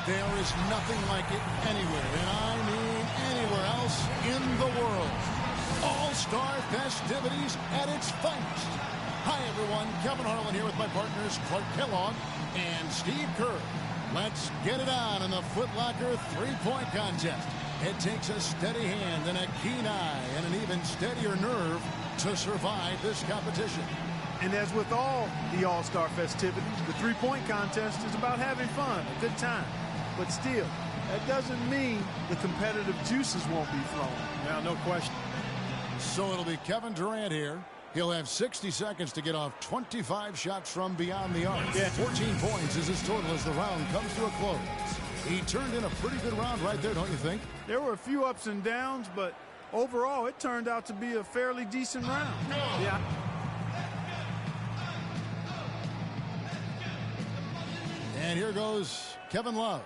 There is nothing like it anywhere, and I mean anywhere else in the world. All-Star festivities at its finest. Hi, everyone. Kevin Harlan here with my partners Clark Kellogg and Steve Kerr. Let's get it on in the Foot Locker three-point contest. It takes a steady hand and a keen eye and an even steadier nerve to survive this competition. And as with all the All-Star festivities, the three-point contest is about having fun, a good time. But still, that doesn't mean the competitive juices won't be flowing. Now, no question. So it'll be Kevin Durant here. He'll have 60 seconds to get off 25 shots from beyond the arc. 14 points is his total as the round comes to a close. He turned in a pretty good round right there, don't you think? There were a few ups and downs, but overall it turned out to be a fairly decent round. Yeah. And here goes Kevin Love.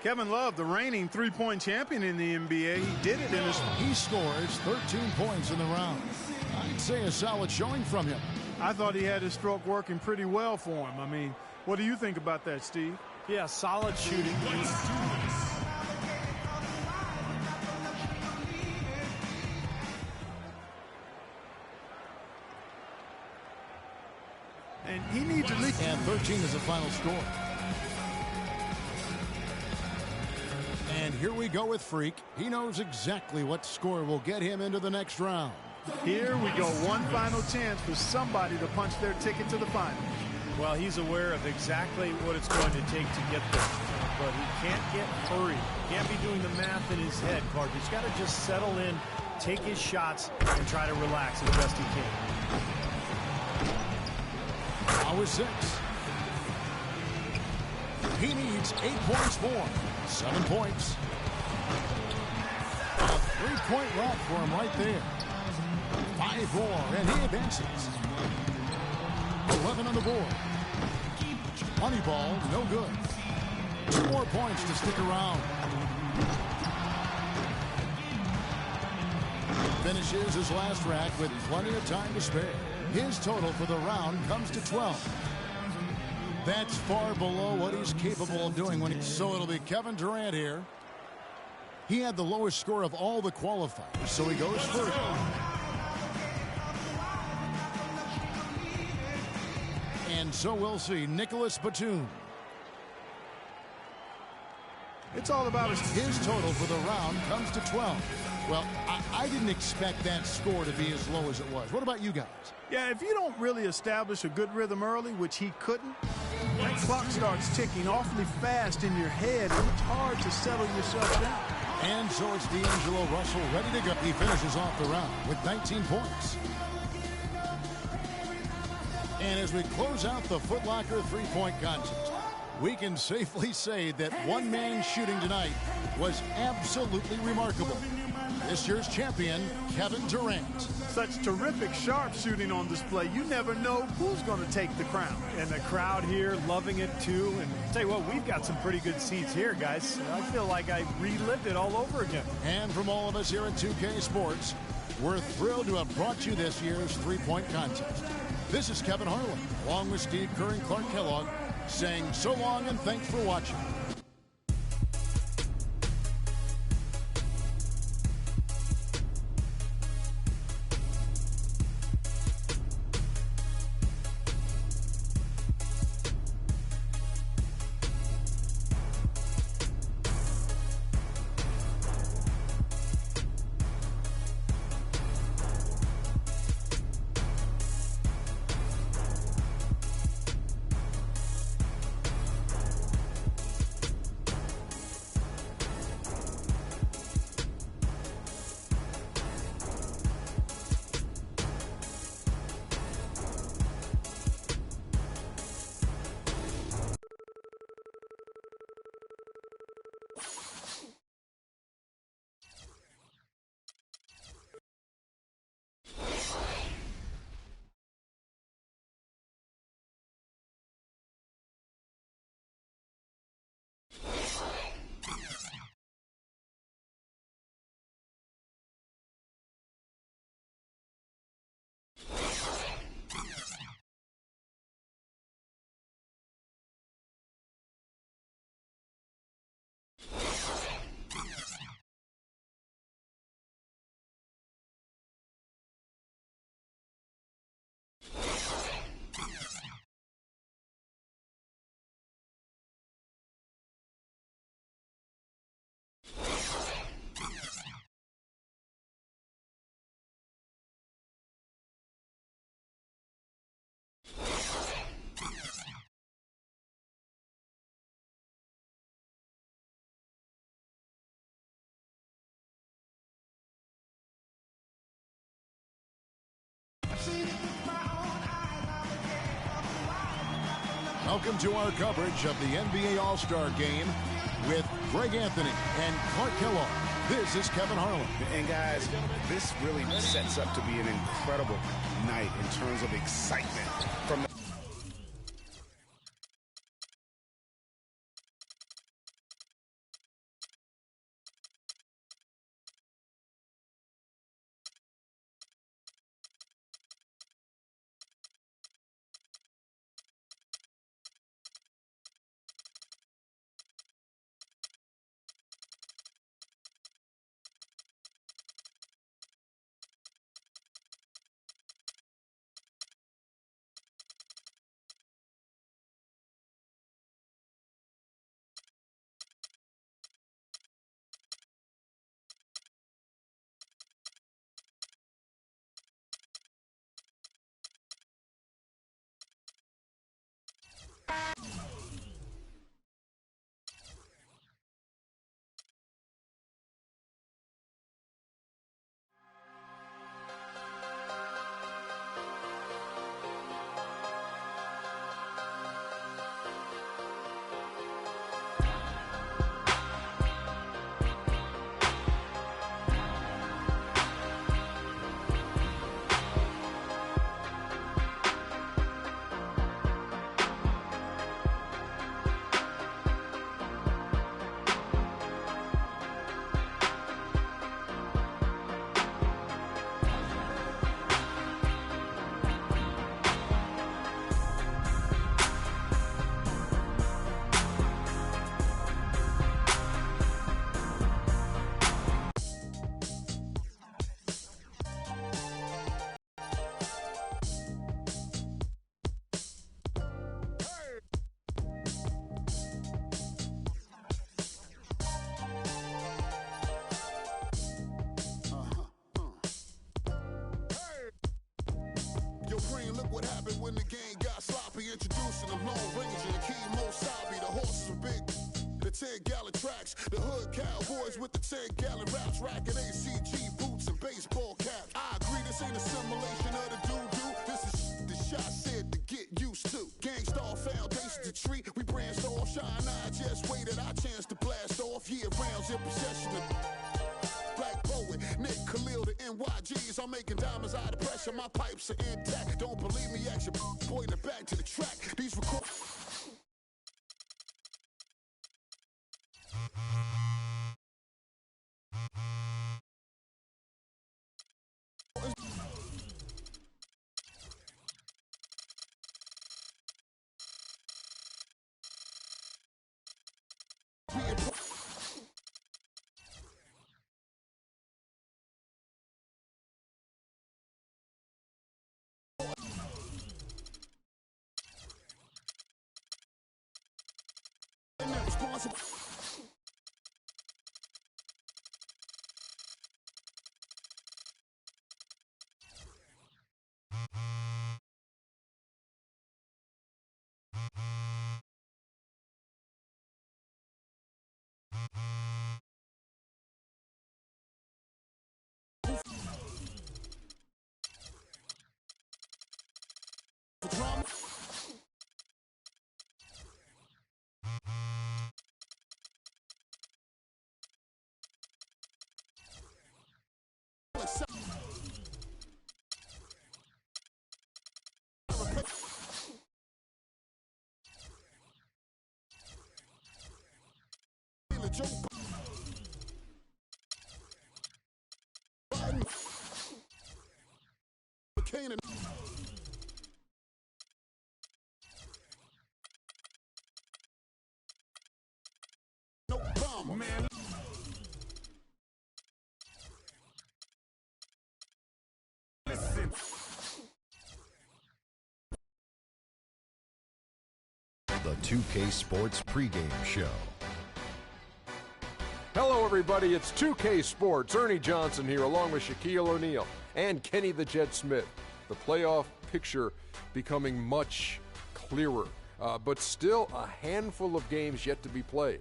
Kevin Love, the reigning three-point champion in the NBA, he did it in his... He scores 13 points in the round. I'd say a solid showing from him. I thought he had his stroke working pretty well for him. I mean, what do you think about that, Steve? Yeah, solid shooting. And he needs at least... And 13 is the final score. And here we go with Freak. He knows exactly what score will get him into the next round. Here we go. One final chance for somebody to punch their ticket to the final. Well, he's aware of exactly what it's going to take to get there. But he can't get hurried. Can't be doing the math in his head, Clark. He's got to just settle in, take his shots, and try to relax as best he can. Hour 6. He needs 8 points more. 7 points. A three-point rock for him right there. 5 more, and he advances. 11 on the board. Money ball, no good. 2 more points to stick around. Finishes his last rack with plenty of time to spare. His total for the round comes to 12. That's far below what he's capable of doing when so it'll be Kevin Durant here. He had the lowest score of all the qualifiers, so he goes first. And so we'll see Nicholas Batum. It's all about his total for the round comes to 12. Well, I didn't expect that score to be as low as it was. What about you guys? Yeah, if you don't really establish a good rhythm early, which he couldn't, that clock starts ticking awfully fast in your head, and it's hard to settle yourself down. And so it's D'Angelo Russell ready to go. He finishes off the round with 19 points. And as we close out the Foot Locker three-point contest, we can safely say that one man shooting tonight was absolutely remarkable. This year's champion, Kevin Durant. Such terrific sharp shooting on display. You never know who's going to take the crown. And the crowd here loving it too. And tell you what, we've got some pretty good seats here, guys. I feel like I relived it all over again. And from all of us here at 2K Sports, we're thrilled to have brought you this year's three-point contest. This is Kevin Harlan, along with Steve Kerr and Clark Kellogg, saying so long and thanks for watching. Welcome to our coverage of the NBA All-Star Game with Greg Anthony and Clark Kellogg. This is Kevin Harlan. And guys, this really sets up to be an incredible night in terms of excitement from the Look what happened when the game got sloppy. Introducing the Lone Ranger and Kimo Sabi. The horses were big, the 10-gallon tracks. The hood cowboys with the 10-gallon raps. Racking ACG boots and baseball caps. I agree, this ain't a simulation of the doo-doo. This is the shot said to get used to. Gangstar foundation to treat. We branched off. Shine I just waited our chance to blast off. Year rounds in possession of Black Poet, Nick Khalil, the NYGs. I'm making diamonds out of pressure. My pipes are intact. Don't believe me? Ask your boy in the back to the track. These record. Responsible. Drama. No bomber, man. Listen. The 2K Sports pregame show. Hello, everybody. It's 2K Sports. Ernie Johnson here, along with Shaquille O'Neal and Kenny the Jet Smith. The playoff picture becoming much clearer, but still a handful of games yet to be played.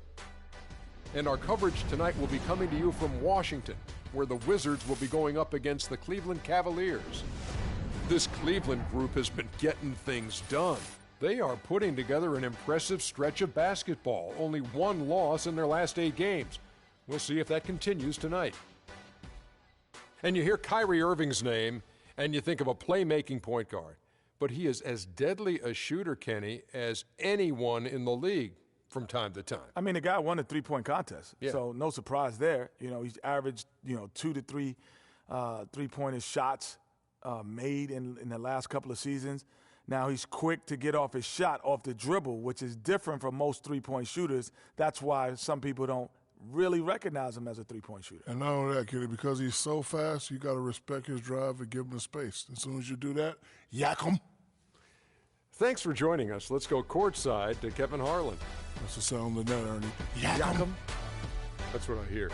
And our coverage tonight will be coming to you from Washington, where the Wizards will be going up against the Cleveland Cavaliers. This Cleveland group has been getting things done. They are putting together an impressive stretch of basketball. Only one loss in their last 8 games. We'll see if that continues tonight. And you hear Kyrie Irving's name, and you think of a playmaking point guard. But he is as deadly a shooter, Kenny, as anyone in the league from time to time. I mean, the guy won a three-point contest, Yeah. so no surprise there. You know, he's averaged, 2 to 3 three-pointer shots made in the last couple of seasons. Now he's quick to get off his shot off the dribble, which is different from most three-point shooters. That's why some people don't really recognize him as a three-point shooter. And not only that, Kenny, because he's so fast, you got to respect his drive and give him the space. As soon as you do that, yak him. Thanks for joining us. Let's go courtside to Kevin Harlan. That's the sound of the net, Ernie. Yak 'em. That's what I hear.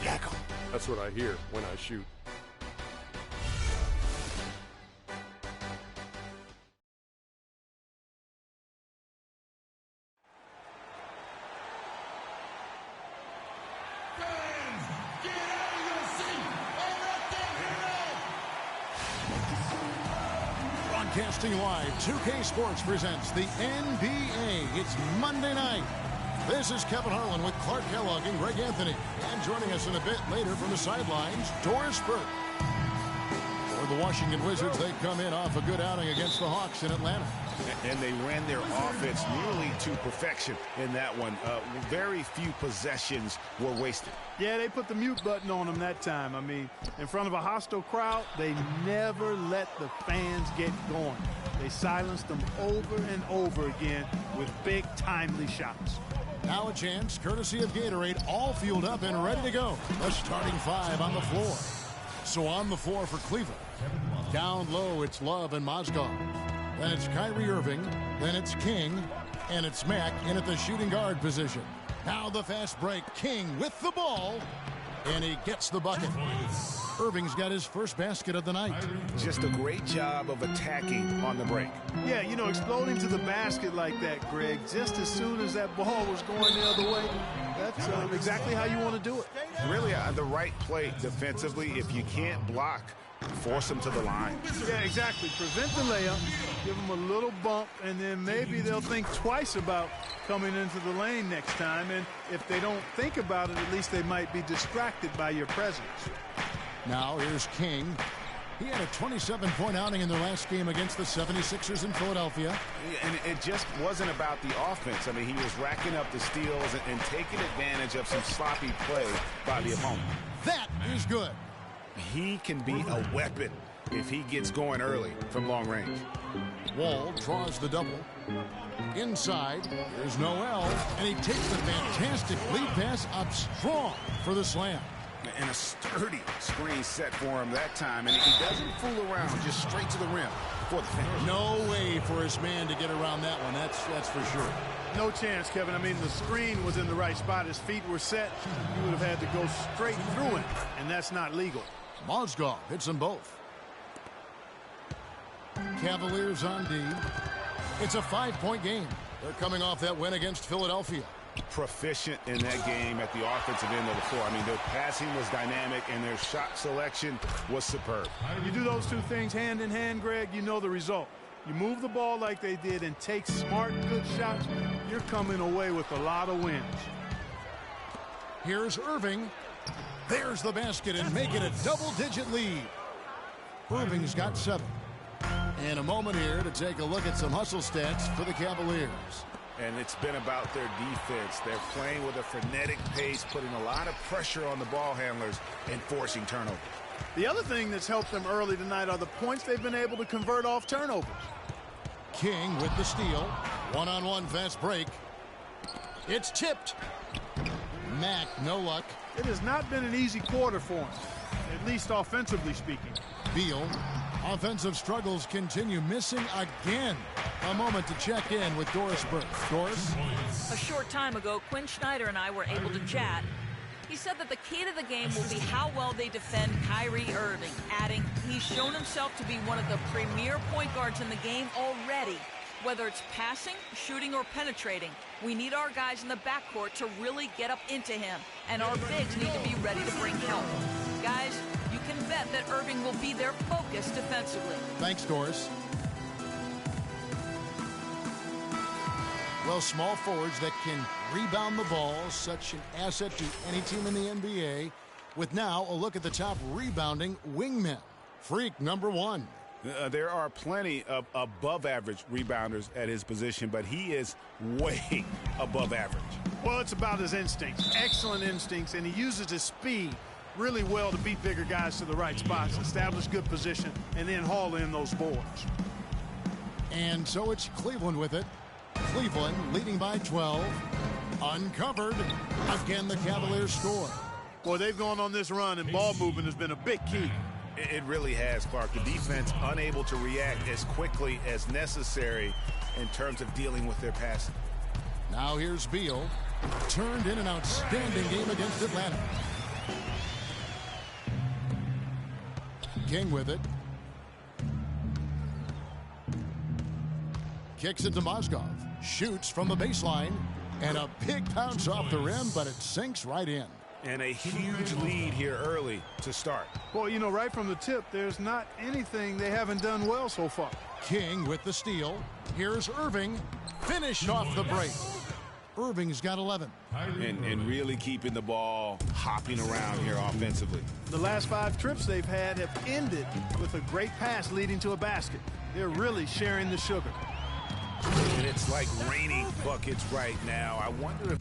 Yak 'em. That's what I hear when I shoot. Broadcasting live, 2K Sports presents the NBA. It's Monday night. This is Kevin Harlan with Clark Kellogg and Greg Anthony. And joining us in a bit later from the sidelines, Doris Burke. For the Washington Wizards, they come in off a good outing against the Hawks in Atlanta. And they ran their offense nearly to perfection in that one. Very few possessions were wasted. Yeah, they put the mute button on them that time. I mean, in front of a hostile crowd, they never let the fans get going. They silenced them over and over again with big, timely shots. Now a chance, courtesy of Gatorade, all fueled up and ready to go. The starting 5 on the floor. So on the floor for Cleveland. Down low, it's Love and Mozgov. Then it's Kyrie Irving. Then it's King. And it's Mack in at the shooting guard position. Now the fast break. King with the ball. And he gets the bucket. Irving's got his first basket of the night. Just a great job of attacking on the break. Yeah, exploding to the basket like that, Greg, just as soon as that ball was going the other way, that's exactly how you want to do it. Really, the right play defensively. If you can't block, force them to the line. Yeah, exactly. Prevent the layup, give them a little bump, and then maybe they'll think twice about coming into the lane next time. And if they don't think about it, at least they might be distracted by your presence. Now here's King. He had a 27-point outing in their last game against the 76ers in Philadelphia. And it just wasn't about the offense. I mean, he was racking up the steals and taking advantage of some sloppy play by the opponent. That is good. He can be a weapon if he gets going early from long range. Wall draws the double. Inside, here's Noel, and he takes the fantastic lead pass up strong for the slam. And a sturdy screen set for him that time, and he doesn't fool around, just straight to the rim for the finish. No way for his man to get around that one, that's for sure. No chance, Kevin. I mean, the screen was in the right spot. His feet were set. He would have had to go straight through it, and that's not legal. Mozgov hits them both. Cavaliers on D. It's a 5-point game. They're coming off that win against Philadelphia. Proficient in that game at the offensive end of the floor. I mean, their passing was dynamic, and their shot selection was superb. You do those two things hand in hand, Greg, you know the result. You move the ball like they did and take smart, good shots, you're coming away with a lot of wins. Here's Irving. There's the basket and make it a double-digit lead. Irving's got 7. And a moment here to take a look at some hustle stats for the Cavaliers. And it's been about their defense. They're playing with a frenetic pace, putting a lot of pressure on the ball handlers and forcing turnovers. The other thing that's helped them early tonight are the points they've been able to convert off turnovers. King with the steal. One-on-one fast break. It's tipped. Mack, no luck. It has not been an easy quarter for him, at least offensively speaking. Beal. Offensive struggles continue, missing again. A moment to check in with Doris Burke. Doris? A short time ago, Quinn Snyder and I were able to chat. He said that the key to the game will be how well they defend Kyrie Irving, adding, he's shown himself to be one of the premier point guards in the game already. Whether it's passing, shooting, or penetrating, we need our guys in the backcourt to really get up into him, and our bigs need to be ready to bring help. Guys, you can bet that Irving will be their focus defensively. Thanks, Doris. Well, small forwards that can rebound the ball, such an asset to any team in the NBA. With now a look at the top rebounding wingmen. Freak number 1. There are plenty of above-average rebounders at his position, but he is way above average. Well, it's about his instincts. Excellent instincts, and he uses his speed really well to beat bigger guys to the right spots, establish good position, and then haul in those boards. And so it's Cleveland with it. Cleveland leading by 12. Uncovered. Again, the Cavaliers score. Boy, they've gone on this run, and ball movement has been a big key. It really has, Clark. The defense unable to react as quickly as necessary in terms of dealing with their passing. Now here's Beal. Turned in an outstanding game against Atlanta. King with it. Kicks it to Mozgov. Shoots from the baseline. And a big bounce off the rim, but it sinks right in. And a huge lead here early to start. Boy, you know, right from the tip, there's not anything they haven't done well so far. King with the steal. Here's Irving. Finished off the break. Irving's got 11. And really keeping the ball hopping around here offensively. The last 5 trips they've had have ended with a great pass leading to a basket. They're really sharing the sugar. And it's like raining buckets right now. I wonder if...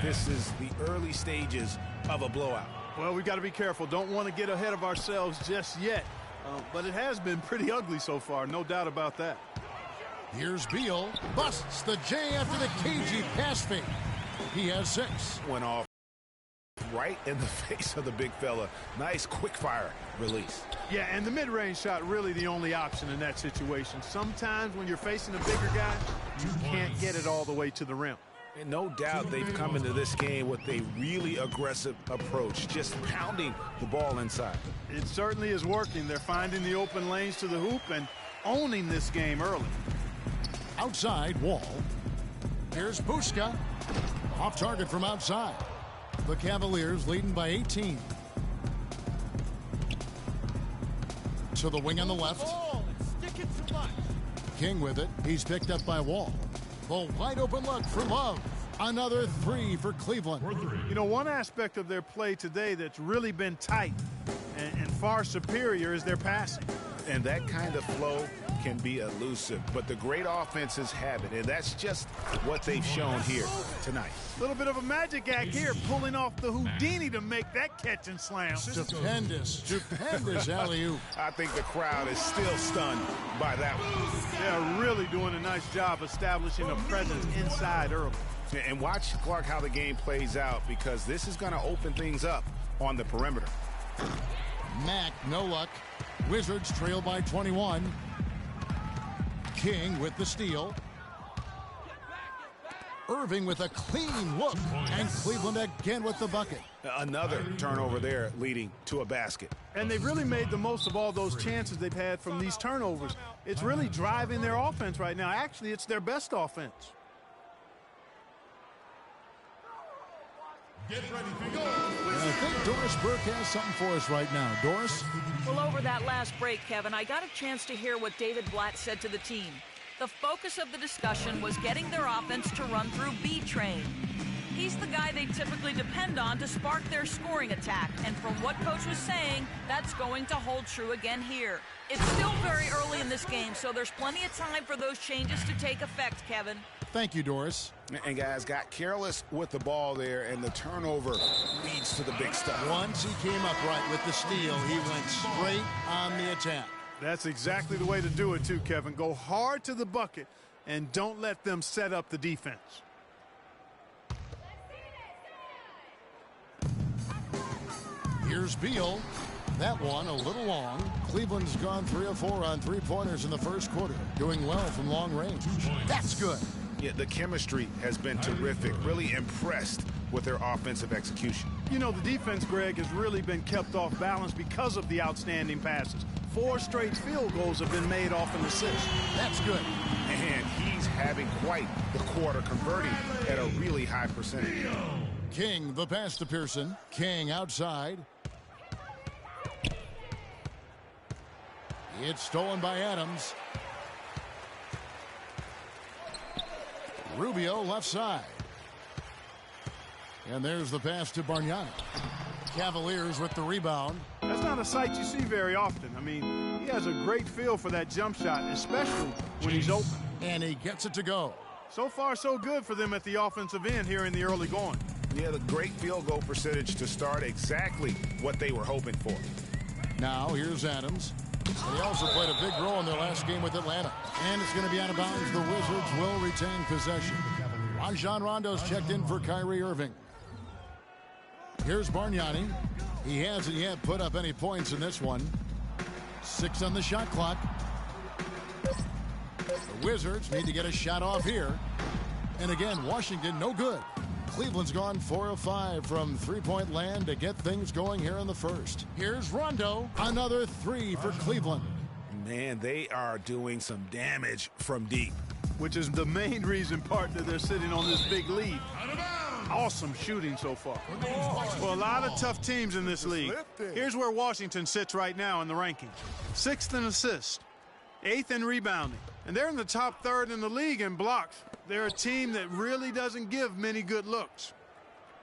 This is the early stages of a blowout. Well, we've got to be careful. Don't want to get ahead of ourselves just yet. But it has been pretty ugly so far, no doubt about that. Here's Beal. Busts the J after the cagey pass fake. He has 6. Went off right in the face of the big fella. Nice quick fire release. Yeah, and the mid-range shot really the only option in that situation. Sometimes when you're facing a bigger guy, you can't get it all the way to the rim. And no doubt they've come into this game with a really aggressive approach, just pounding the ball inside. It certainly is working. They're finding the open lanes to the hoop and owning this game early. Outside, Wall. Here's Buska. Off target from outside. The Cavaliers leading by 18. To the wing on the left. King with it. He's picked up by Wall. The wide open look for Love. Another 3 for Cleveland. You know, one aspect of their play today that's really been tight and far superior is their passing. And that kind of flow can be elusive, but the great offenses have it, and that's just what they've shown here tonight. A little bit of a magic act here, pulling off the Houdini to make that catch and slam. Stupendous alley-oop. I think the crowd is still stunned by that one. They're really doing a nice job establishing a presence inside early. And watch, Clark, how the game plays out, because this is going to open things up on the perimeter. Mack, no luck. Wizards trail by 21. King with the steal. Irving with a clean look. And Cleveland again with the bucket. Another turnover there leading to a basket. And they've really made the most of all those chances they've had from these turnovers. It's really driving their offense right now. Actually, it's their best offense. Get ready for goal. I think Doris Burke has something for us right now. Doris? Well, over that last break, Kevin, I got a chance to hear what David Blatt said to the team. The focus of the discussion was getting their offense to run through B-Train. He's the guy they typically depend on to spark their scoring attack, and from what Coach was saying, that's going to hold true again here. It's still very early in this game, so there's plenty of time for those changes to take effect, Kevin. Thank you, Doris. And guys got careless with the ball there, and the turnover leads to the big stuff. Once he came up right with the steal, he went straight on the attack. That's exactly the way to do it too, Kevin. Go hard to the bucket and don't let them set up the defense. Here's Beal. That one a little long. Cleveland's gone 3 of 4 on three-pointers in the first quarter. Doing well from long range. That's good. Yeah, the chemistry has been terrific. Really impressed with their offensive execution. You know, the defense, Greg, has really been kept off balance because of the outstanding passes. 4 straight field goals have been made off an assist. That's good. And he's having quite the quarter, converting at a really high percentage. King, the pass to Pearson. King outside. It's stolen by Adams. Rubio left side. And there's the pass to Bargnani. Cavaliers with the rebound. That's not a sight you see very often. I mean, he has a great feel for that jump shot, especially when he's open. And he gets it to go. So far, so good for them at the offensive end here in the early going. Yeah, the great field goal percentage to start, exactly what they were hoping for. Now, here's Adams. And he also played a big role in their last game with Atlanta. And it's going to be out of bounds. The Wizards will retain possession. Rajon Rondo's checked in for Kyrie Irving. Here's Bargnani. He hasn't yet put up any points in this one. 6 on the shot clock. The Wizards need to get a shot off here. And again, Washington, no good. Cleveland's gone 4 of 5 from three-point land to get things going here in the first. Here's Rondo. Another 3 for Cleveland. Man, they are doing some damage from deep. Which is the main reason, partner, they're sitting on this big lead. Awesome shooting so far. Well, a lot of tough teams in this league. Here's where Washington sits right now in the rankings. 6th in assists, 8th in rebounding. And they're in the top 3rd in the league in blocks. They're a team that really doesn't give many good looks.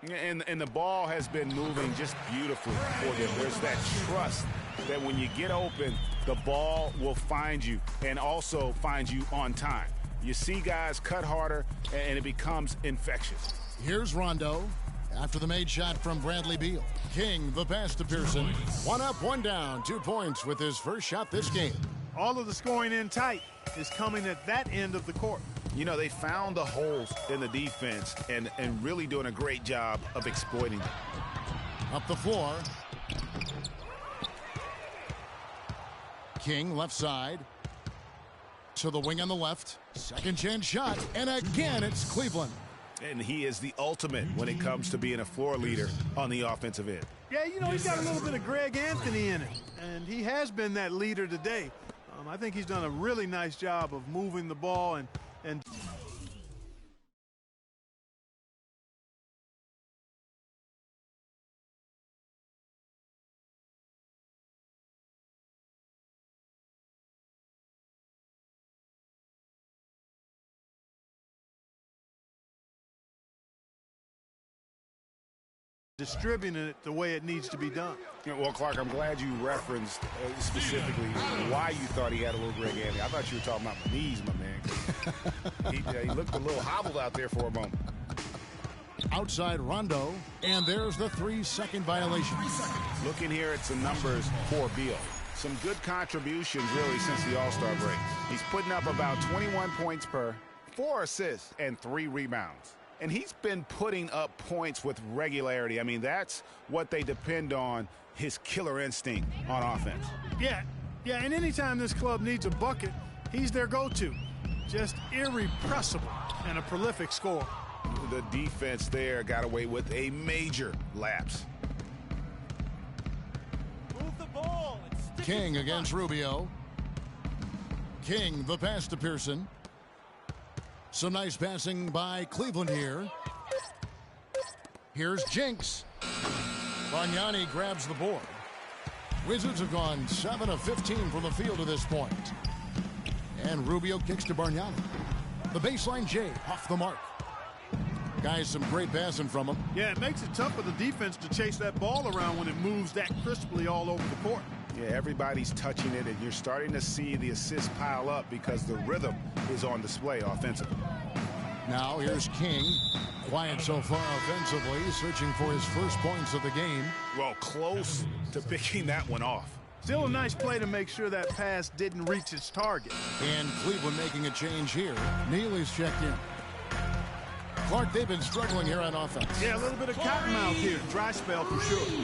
And the ball has been moving just beautifully for them. There's that trust that when you get open, the ball will find you and also find you on time. You see guys cut harder, and it becomes infectious. Here's Rondo after the made shot from Bradley Beal. King, the pass to Pearson. 1 up, 1 down, 2 points with his first shot this game. All of the scoring in tight is coming at that end of the court. You know, they found the holes in the defense and really doing a great job of exploiting them. Up the floor. King, left side. To the wing on the left. Second chance shot. And again, it's Cleveland. And he is the ultimate when it comes to being a floor leader on the offensive end. Yeah, you know, he's got a little bit of Greg Anthony in it. And he has been that leader today. I think he's done a really nice job of moving the ball and distributing it the way it needs to be done. Well, Clark, I'm glad you referenced specifically why you thought he had a little Greg Anthony. I thought you were talking about my knees, my man. he looked a little hobbled out there for a moment. Outside Rondo, and there's the 3-second violation. Looking here at some numbers for Beal. Some good contributions, really, since the All-Star break. He's putting up about 21 points per, 4 assists, and 3 rebounds. And he's been putting up points with regularity. I mean, that's what they depend on, his killer instinct on offense. Yeah, and anytime this club needs a bucket, he's their go-to. Just irrepressible and a prolific scorer. The defense there got away with a major lapse. Move the ball. King against Rubio. King, the pass to Pearson. Some nice passing by Cleveland here. Here's Jinx. Bargnani grabs the board. Wizards have gone 7 of 15 from the field to this point. And Rubio kicks to Bargnani. The baseline J off the mark. Guys, some great passing from him. Yeah, it makes it tough for the defense to chase that ball around when it moves that crisply all over the court. Yeah, everybody's touching it, and you're starting to see the assists pile up because the rhythm is on display offensively. Now here's King. Quiet so far offensively, searching for his first points of the game. Well, close to picking that one off. Still a nice play to make sure that pass didn't reach its target. And Cleveland making a change here. Neely's checked in. Clark, they've been struggling here on offense. Yeah, a little bit of cottonmouth here. Dry spell for sure.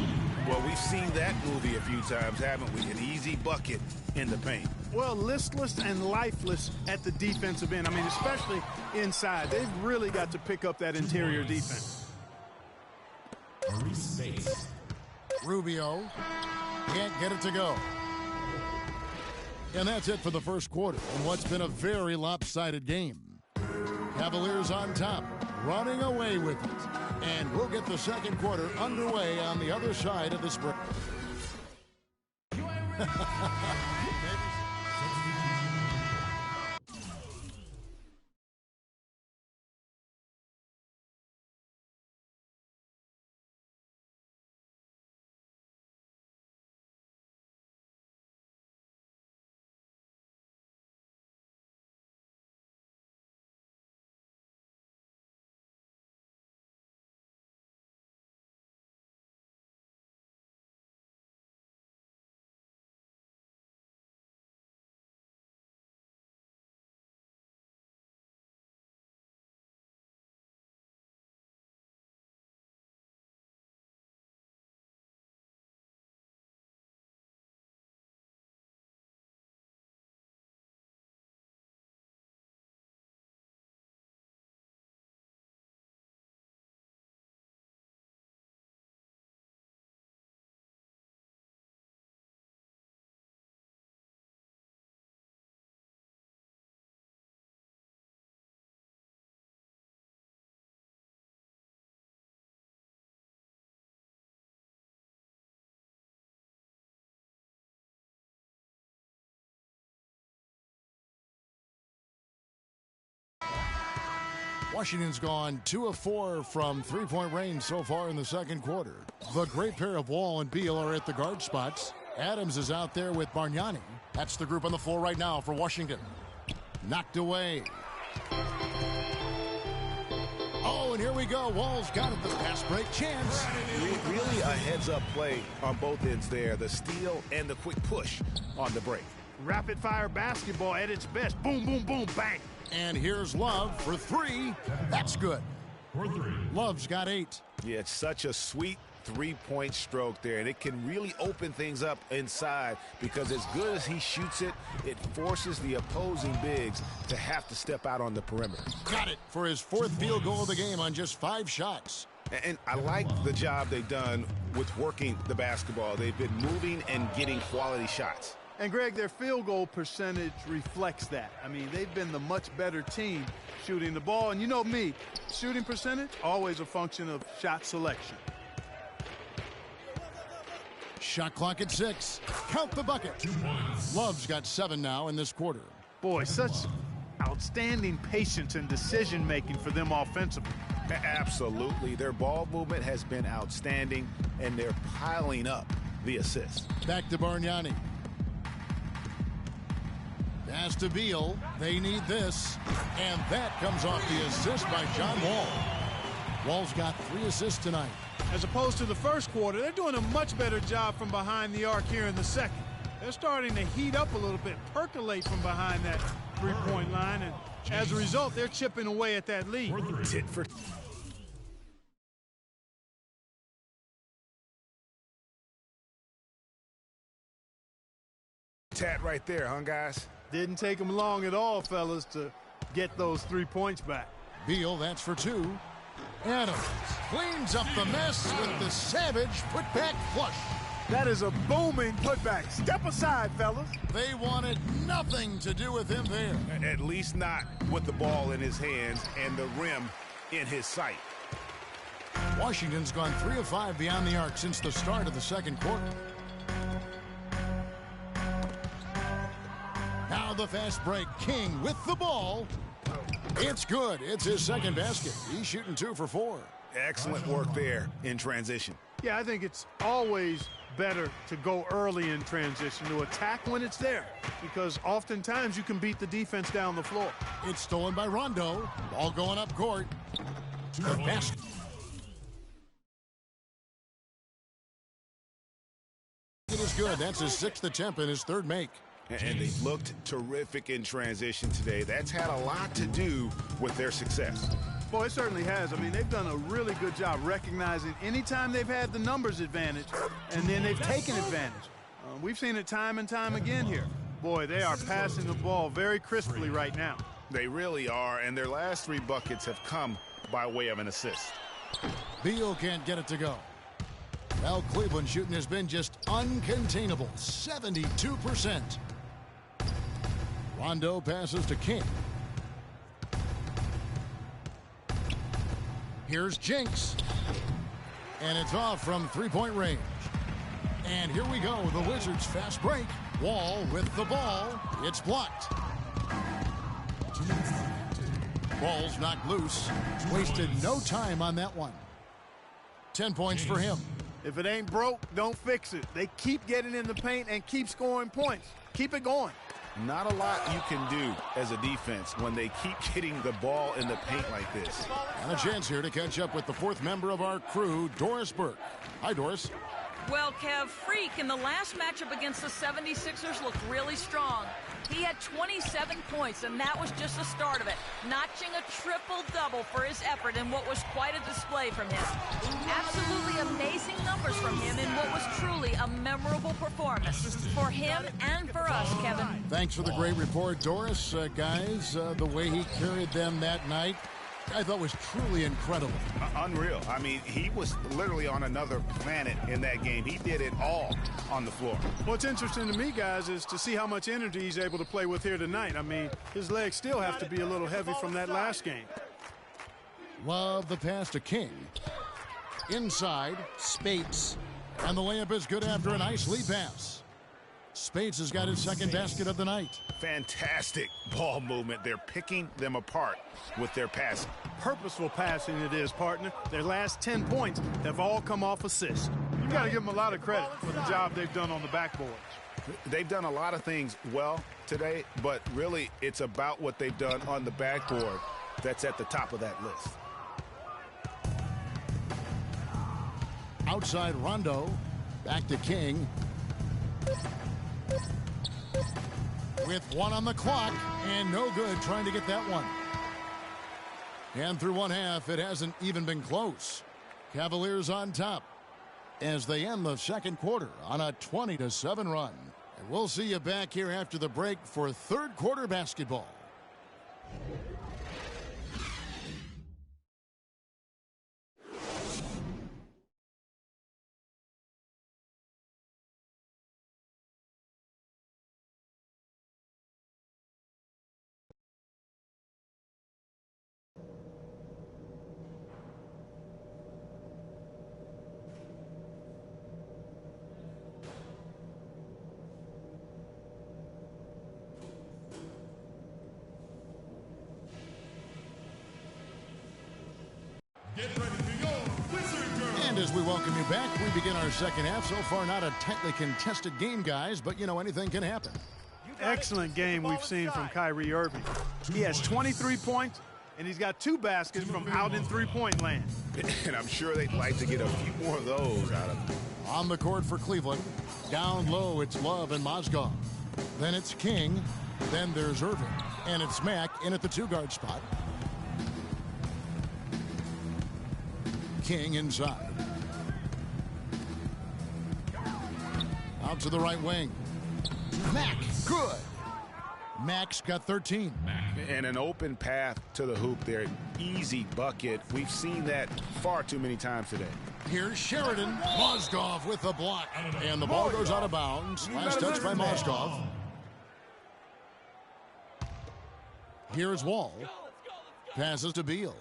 Well, we've seen that movie a few times, haven't we? An easy bucket in the paint. Well, listless and lifeless at the defensive end. I mean, especially inside. They've really got to pick up that interior defense. Rubio can't get it to go. And that's it for the first quarter in what's been a very lopsided game. Cavaliers on top, running away with it. And we'll get the second quarter underway on the other side of this break. Washington's gone 2 of 4 from three-point range so far in the second quarter. The great pair of Wall and Beal are at the guard spots. Adams is out there with Bargnani. That's the group on the floor right now for Washington. Knocked away. Oh, and here we go. Wall's got it. The pass break chance. Really a heads-up play on both ends there. The steal and the quick push on the break. rapid-fire basketball at its best. Boom, boom, boom, bang. And here's Love for three. That's good. Love's got 8. Yeah, it's such a sweet three-point stroke there, and it can really open things up inside because as good as he shoots it, it forces the opposing bigs to have to step out on the perimeter. Got it for his 4th field goal of the game on just 5 shots. And I like the job they've done with working the basketball. They've been moving and getting quality shots. And, Greg, their field goal percentage reflects that. I mean, they've been the much better team shooting the ball. And you know me, shooting percentage, always a function of shot selection. Shot clock at 6. Count the bucket. Love's got 7 now in this quarter. Boy, such outstanding patience and decision-making for them offensively. Absolutely. Their ball movement has been outstanding, and they're piling up the assists. Back to Bargnani. Pass to Beal. They need this. And that comes off the assist by John Wall. Wall's got 3 assists tonight. As opposed to the first quarter, they're doing a much better job from behind the arc here in the second. They're starting to heat up a little bit, percolate from behind that three-point line, and as a result, they're chipping away at that lead. Tit for tat right there, huh, guys? Didn't take them long at all, fellas, to get those 3 points back. Beal, that's for 2. Adams cleans up the mess with the savage putback flush. That is a booming putback. Step aside, fellas. They wanted nothing to do with him there. At least not with the ball in his hands and the rim in his sight. Washington's gone 3 of 5 beyond the arc since the start of the second quarter. Now the fast break. King with the ball. It's good. It's his second basket. He's shooting 2 for 4. Excellent work there in transition. Yeah, I think it's always better to go early in transition, to attack when it's there, because oftentimes you can beat the defense down the floor. It's stolen by Rondo. Ball going up court. To the basket. It is good. That's his 6th attempt and his 3rd make. And they looked terrific in transition today. That's had a lot to do with their success. Boy, it certainly has. I mean, they've done a really good job recognizing anytime they've had the numbers advantage, and then they've taken advantage. We've seen it time and time again here. Boy, they are passing the ball very crisply right now. They really are, and their last 3 buckets have come by way of an assist. Beal can't get it to go. Well, Cleveland's shooting has been just uncontainable, 72%. Rondo passes to King. Here's Jinx. And it's off from 3-point range. And here we go, the Wizards fast break. Wall with the ball. It's blocked. Ball's knocked loose. Wasted no time on that one. 10 points for him. If it ain't broke, don't fix it. They keep getting in the paint and keep scoring points. Keep it going. Not a lot you can do as a defense when they keep getting the ball in the paint like this. And a chance here to catch up with the 4th member of our crew, Doris Burke. Hi, Doris. Well, Kev, Freak in the last matchup against the 76ers looked really strong. He had 27 points, and that was just the start of it, notching a triple-double for his effort in what was quite a display from him. Absolutely amazing numbers from him in what was truly a memorable performance for him and for us, Kevin. Thanks for the great report, Doris. Guys, the way he carried them that night, I thought was truly incredible. Unreal. I mean, he was literally on another planet in that game. He did it all on the floor. What's interesting to me, guys, is to see how much energy he's able to play with here tonight. I mean, his legs still have to be a little heavy from that last game. Love the pass to King. Inside, Spates. And the layup is good after a nice lead pass. Spates has got his second basket of the night. Fantastic ball movement. They're picking them apart with their passing. Purposeful passing it is, partner. Their last 10 points have all come off assists. You got to give them a lot of credit for the job they've done on the backboards. They've done a lot of things well today, but really it's about what they've done on the backboard that's at the top of that list. Outside Rondo. Back to King. with 1 on the clock and no good trying to get that one. And through one half, it hasn't even been close. Cavaliers on top as they end the second quarter on a 20-7 run. And we'll see you back here after the break for third quarter basketball. And as we welcome you back, we begin our second half. So far, not a tightly contested game, guys, but, you know, anything can happen. Excellent game we've seen from Kyrie Irving. He has 23 points, and he's got 2 baskets from out in three-point land. And I'm sure they'd like to get a few more of those out of him. On the court for Cleveland. Down low, it's Love and Mozgov. Then it's King. Then there's Irving. And it's Mack in at the 2-guard spot. King inside. Out to the right wing. Mack, good. Mack's got 13. And an open path to the hoop there. Easy bucket. We've seen that far too many times today. Here's Sheridan. Mozgov with the block. And the ball goes out of bounds. Last touch by Mozgov. Here's Wall. Passes to Beal.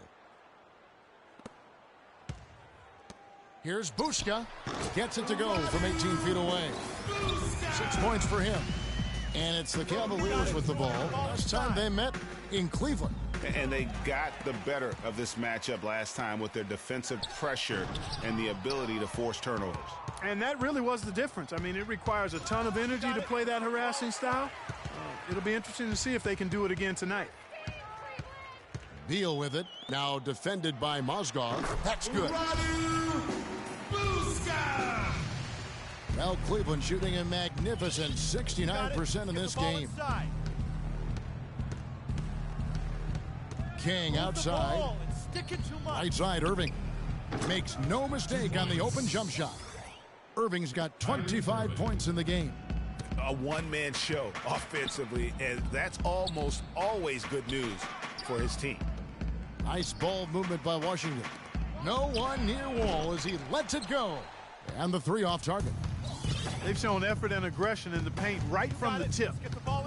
Here's Bushka. Gets it to go from 18 feet away. 6 points for him. And it's the Cavaliers with the ball. Last time they met in Cleveland. And they got the better of this matchup last time with their defensive pressure and the ability to force turnovers. And that really was the difference. I mean, it requires a ton of energy to play that harassing style. It'll be interesting to see if they can do it again tonight. Beal with it. Now defended by Mozgov. That's good. Well, Cleveland shooting a magnificent 69% in this game. King outside. Right side, Irving. Makes no mistake on the open jump shot. Irving's got 25 points in the game. A one-man show offensively, and that's almost always good news for his team. Nice ball movement by Washington. No one near Wall as he lets it go. And the 3 off target. They've shown effort and aggression in the paint right from the tip.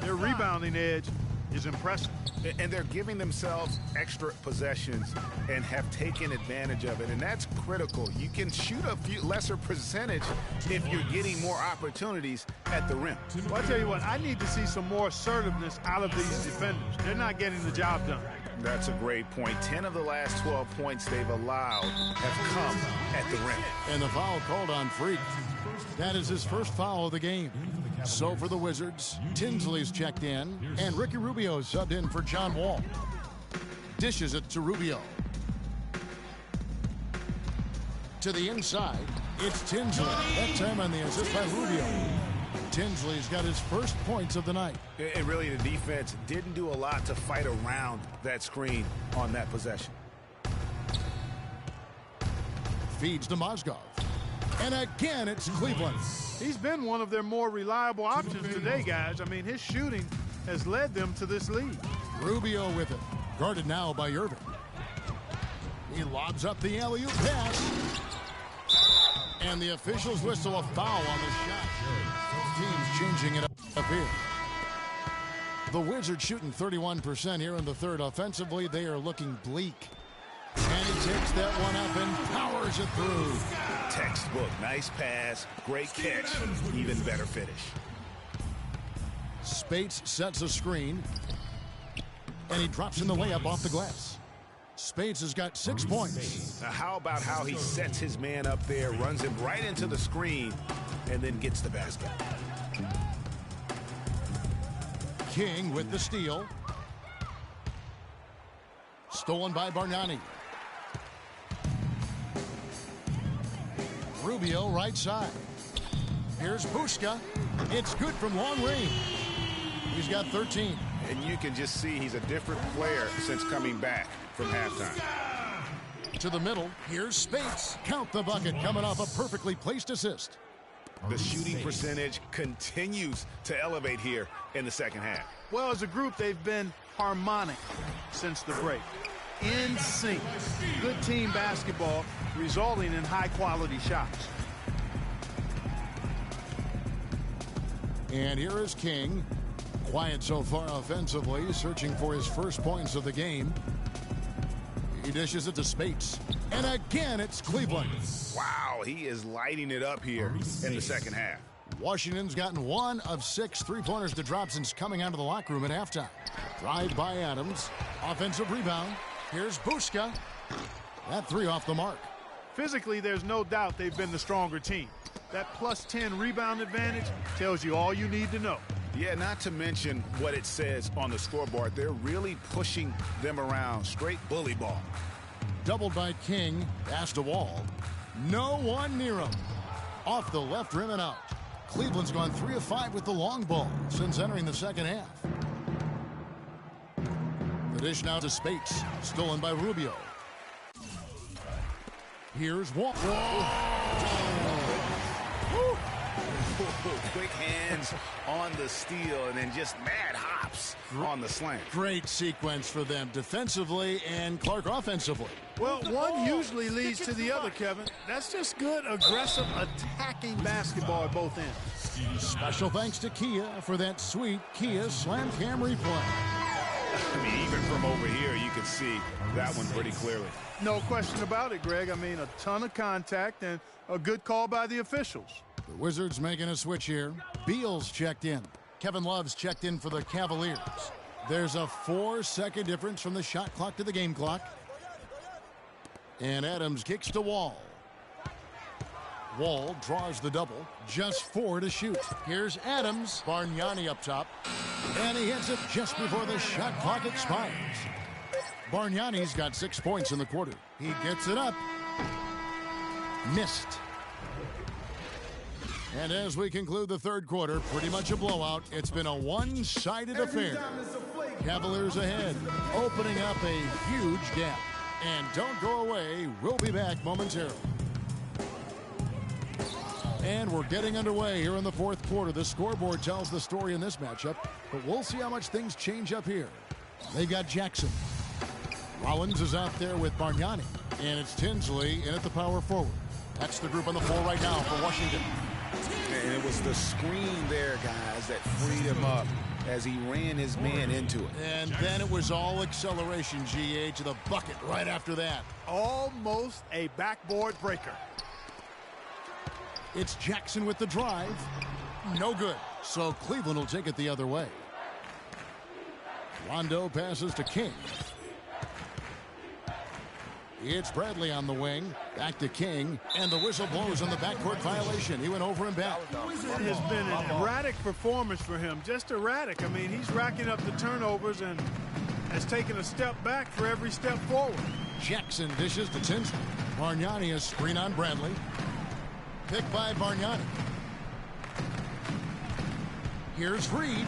Their rebounding edge is impressive. And they're giving themselves extra possessions and have taken advantage of it, and that's critical. You can shoot a few lesser percentage if you're getting more opportunities at the rim. Well, I tell you what, I need to see some more assertiveness out of these defenders. They're not getting the job done. That's a great point. 10 of the last 12 points they've allowed have come at the rim. And the foul called on Freak. That is his first foul of the game. So for the Wizards, Tinsley's checked in, and Ricky Rubio subbed in for John Wall. Dishes it to Rubio. To the inside, it's Tinsley. That time on the assist by Rubio. Tinsley's got his first points of the night. And really, the defense didn't do a lot to fight around that screen on that possession. Feeds to Mozgov. And again, it's Cleveland. He's been one of their more reliable options today, guys. I mean, his shooting has led them to this lead. Rubio with it. Guarded now by Irving. He lobs up the alley-oop pass. And the officials whistle a foul on the shot. Teams changing it up here. The Wizards shooting 31% here in the third. Offensively, they are looking bleak. And he takes that one up and powers it through. Textbook. Nice pass. Great catch. Even better finish. Spates sets a screen. And he drops in the layup off the glass. Spates has got 6 points. Now, how about how he sets his man up there, runs him right into the screen, and then gets the basket. King with the steal. Stolen by Bargnani. Rubio right side. Here's Bushka. It's good from long range. He's got 13. And you can just see he's a different player since coming back from halftime. To the middle, here's Spates. Count the bucket coming off a perfectly placed assist. The shooting percentage continues to elevate here in the second half. Well, as a group, they've been harmonic since the break. In sync. Good team basketball resulting in high-quality shots. And here is King. Quiet so far offensively, searching for his first points of the game. He dishes it to Spates. And again, it's Cleveland. Wow, he is lighting it up here in the second half. Washington's gotten 1 of 6 three-pointers to drop since coming out of the locker room at halftime. Drive by Adams. Offensive rebound. Here's Buska. That 3 off the mark. Physically, there's no doubt they've been the stronger team. That plus 10 rebound advantage tells you all you need to know. Yeah, not to mention what it says on the scoreboard. They're really pushing them around. Straight bully ball. Doubled by King. Pass to Wall. No one near him. Off the left rim and out. Cleveland's gone 3 of 5 with the long ball since entering the second half. The dish now to Spates. Stolen by Rubio. Here's Wall. Quick hands on the steal and then just mad hops on the slant. Great sequence for them defensively and Clark offensively. Well, one usually leads to the other, Kevin. That's just good, aggressive, attacking basketball at both ends. Special thanks to Kia for that sweet Kia Slam Cam replay. I mean, even from over here, you can see that one pretty clearly. No question about it, Greg. I mean, a ton of contact and a good call by the officials. The Wizards making a switch here. Beal's checked in. Kevin Love's checked in for the Cavaliers. There's a 4-second difference from the shot clock to the game clock. And Adams kicks to Wall. Wall draws the double. Just 4 to shoot. Here's Adams. Bargnani up top. And he hits it just before the shot clock expires. Bargnani's got 6 points in the quarter. He gets it up. Missed. And as we conclude the third quarter, pretty much a blowout. It's been a one-sided affair. Cavaliers ahead, opening up a huge gap. And don't go away. We'll be back momentarily. And we're getting underway here in the fourth quarter. The scoreboard tells the story in this matchup, but we'll see how much things change up here. They've got Jackson. Rollins is out there with Bargnani. And it's Tinsley in at the power forward. That's the group on the floor right now for Washington. And it was the screen there, guys, that freed him up as he ran his man into it. And then it was all acceleration, GA, to the bucket right after that. Almost a backboard breaker. It's Jackson with the drive. No good. So Cleveland will take it the other way. Rondo passes to King. It's Bradley on the wing. Back to King. And the whistle blows on the backcourt violation. He went over and back. It has been an erratic performance for him. Just erratic. I mean, he's racking up the turnovers and has taken a step back for every step forward. Jackson dishes to Tinsley. Bargnani a screen on Bradley. Picked by Bargnani. Here's Reed.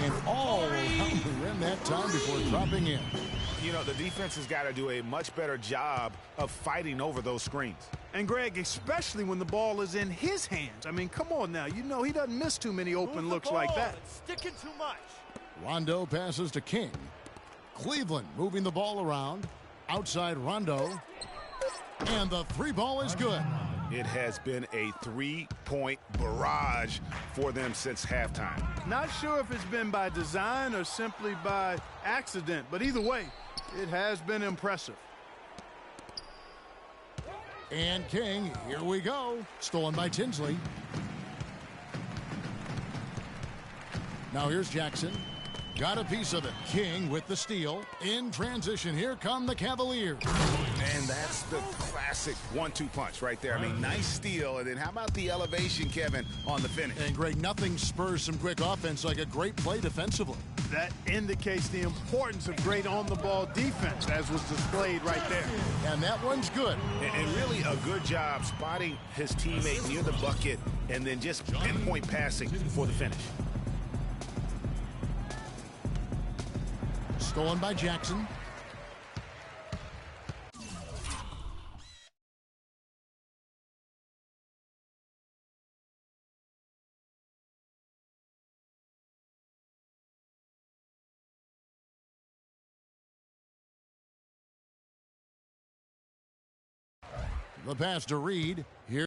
And all around the rim that time before dropping in. You know, the defense has got to do a much better job of fighting over those screens. And, Greg, especially when the ball is in his hands. I mean, come on now. You know he doesn't miss too many open looks like that. Sticking too much. Rondo passes to King. Cleveland moving the ball around. Outside Rondo. And the 3 ball is good. It has been a 3-point barrage for them since halftime. Not sure if it's been by design or simply by accident, but either way, it has been impressive. And King, here we go. Stolen by Tinsley. Now here's Jackson. Got a piece of it. King with the steal. In transition, here come the Cavaliers. And that's the classic 1-2 punch right there. I mean, nice steal. And then how about the elevation, Kevin, on the finish? And Greg, nothing spurs some quick offense like a great play defensively. That indicates the importance of great on-the-ball defense, as was displayed right there. And that one's good. And really a good job spotting his teammate near the bucket and then just pinpoint passing for the finish. Stolen by Jackson. The pass to Reed. Here.